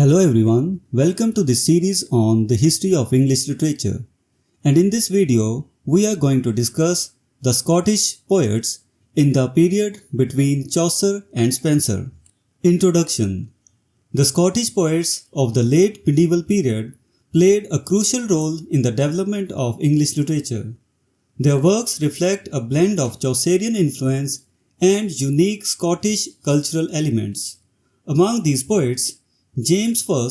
Hello everyone, welcome to this series on the history of English literature. And in this video, we are going to discuss the Scottish poets in the period between Chaucer and Spenser. Introduction. The Scottish poets of the late medieval period played a crucial role in the development of English literature. Their works reflect a blend of Chaucerian influence and unique Scottish cultural elements. Among these poets, James I,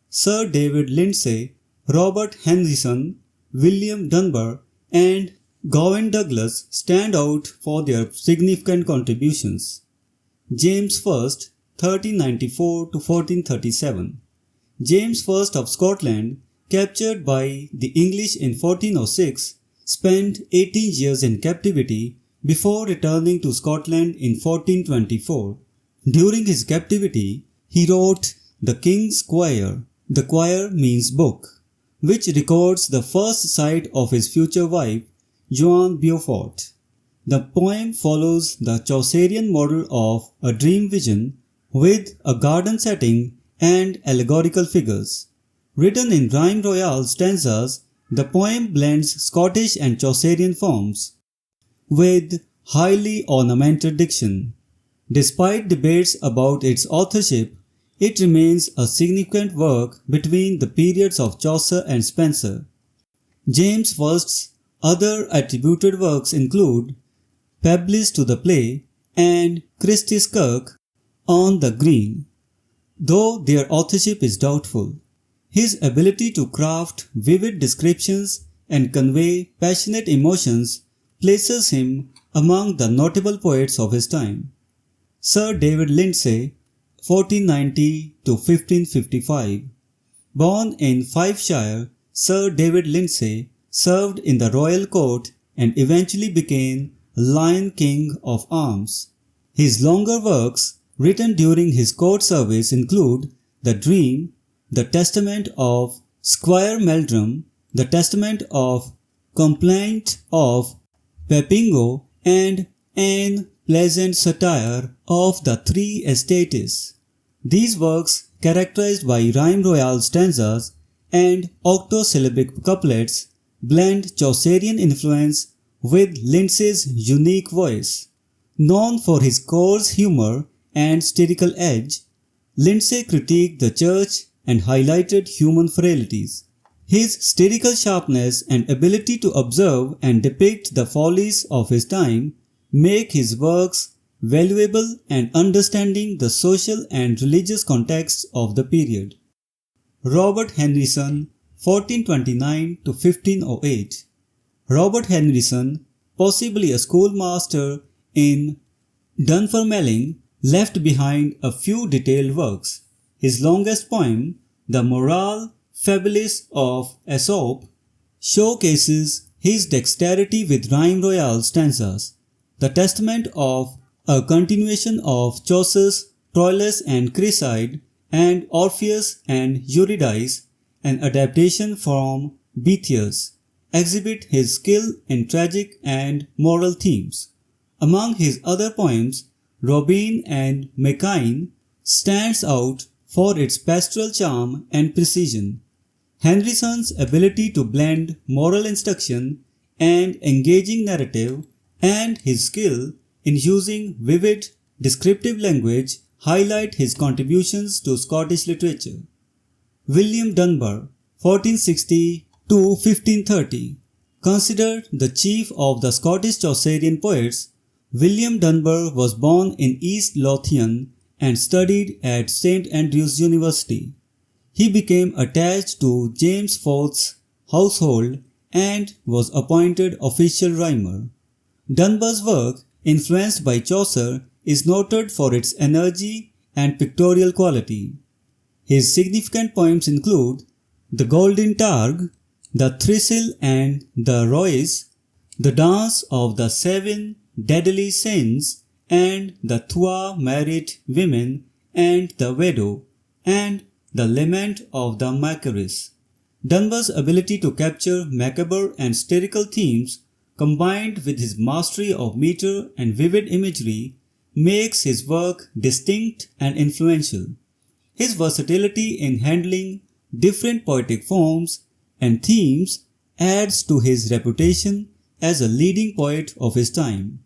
Sir David Lyndsay, Robert Henryson, William Dunbar, and Gowan Douglas stand out for their significant contributions. James I, 1394 to 1437. James I of Scotland, captured by the English in 1406, spent 18 years in captivity before returning to Scotland in 1424. During his captivity, he wrote The King's Quire. The quire means book, which records the first sight of his future wife, Joan Beaufort. The poem follows the Chaucerian model of a dream vision with a garden setting and allegorical figures. Written in rhyme royale stanzas, the poem blends Scottish and Chaucerian forms with highly ornamented diction. Despite debates about its authorship, it remains a significant work between the periods of Chaucer and Spenser. James I's other attributed works include Pebbles to the Play and Christie's Kirk on the Green, though their authorship is doubtful. His ability to craft vivid descriptions and convey passionate emotions places him among the notable poets of his time. Sir David Lyndsay, 1490 to 1555. Born in Fifeshire, Sir David Lyndsay served in the royal court and eventually became Lion King of Arms. His longer works, written during his court service, include The Dream, The Testament of Squire Meldrum, The Testament of Complaint of Pepingo, and An Pleasant Satire of the Three Estates. These works, characterized by rhyme royale stanzas and octosyllabic couplets, blend Chaucerian influence with Lyndsay's unique voice. Known for his coarse humor and satirical edge, Lyndsay critiqued the church and highlighted human frailties. His satirical sharpness and ability to observe and depict the follies of his time make his works valuable and understanding the social and religious contexts of the period. Robert Henryson, 1429 to 1508. Robert Henryson, possibly a schoolmaster in Dunfermline, left behind a few detailed works. His longest poem, The Moral Fabilis of Aesop, showcases his dexterity with rhyme royale stanzas. The Testament of a continuation of Chaucer's Troilus and Cresside and Orpheus and Eurydice, an adaptation from Boethius, exhibit his skill in tragic and moral themes. Among his other poems, Robin and Macain stands out for its pastoral charm and precision. Henryson's ability to blend moral instruction and engaging narrative and his skill in using vivid, descriptive language highlight his contributions to Scottish literature. William Dunbar, 1460 to 1530. Considered the chief of the Scottish Chaucerian poets, William Dunbar was born in East Lothian and studied at St. Andrews University. He became attached to James IV's household and was appointed official rhymer. Dunbar's work, influenced by Chaucer, is noted for its energy and pictorial quality. His significant poems include The Golden Targ, The Thistle and the Roys, The Dance of the Seven Deadly Sins, and The Twa Married Women and the Widow, and The Lament of the Macaris. Dunbar's ability to capture macabre and satirical themes, combined with his mastery of meter and vivid imagery, makes his work distinct and influential. His versatility in handling different poetic forms and themes adds to his reputation as a leading poet of his time.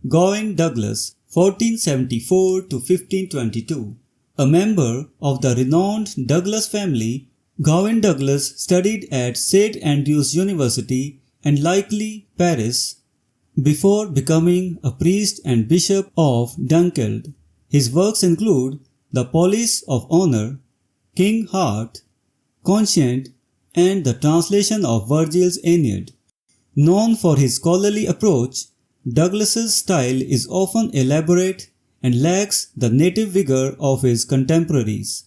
Gawain Douglas, 1474 to 1522. A member of the renowned Douglas family, Gawain Douglas studied at St. Andrews University and likely Paris before becoming a priest and bishop of Dunkeld. His works include The Police of Honor, King Heart, Conscient, and the translation of Virgil's Aeneid. Known for his scholarly approach, Douglas's style is often elaborate and lacks the native vigor of his contemporaries.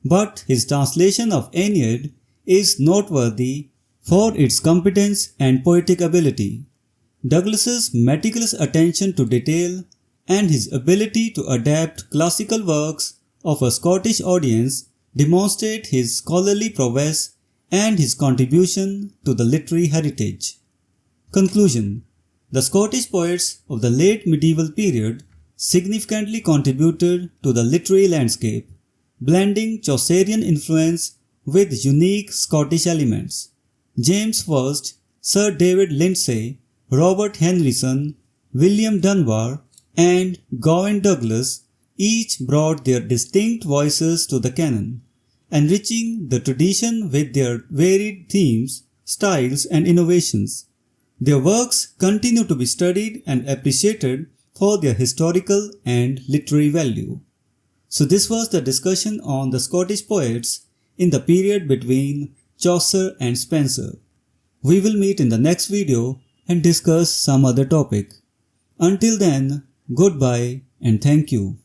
But his translation of Aeneid is noteworthy for its competence and poetic ability. Douglas's meticulous attention to detail and his ability to adapt classical works of a Scottish audience demonstrate his scholarly prowess and his contribution to the literary heritage. Conclusion: the Scottish poets of the late medieval period significantly contributed to the literary landscape, blending Chaucerian influence with unique Scottish elements. James I, Sir David Lindsay, Robert Henryson, William Dunbar, and Gawain Douglas each brought their distinct voices to the canon, enriching the tradition with their varied themes, styles, and innovations. Their works continue to be studied and appreciated for their historical and literary value. So this was the discussion on the Scottish poets in the period between Chaucer and Spenser. We will meet in the next video and discuss some other topic. Until then, goodbye and thank you.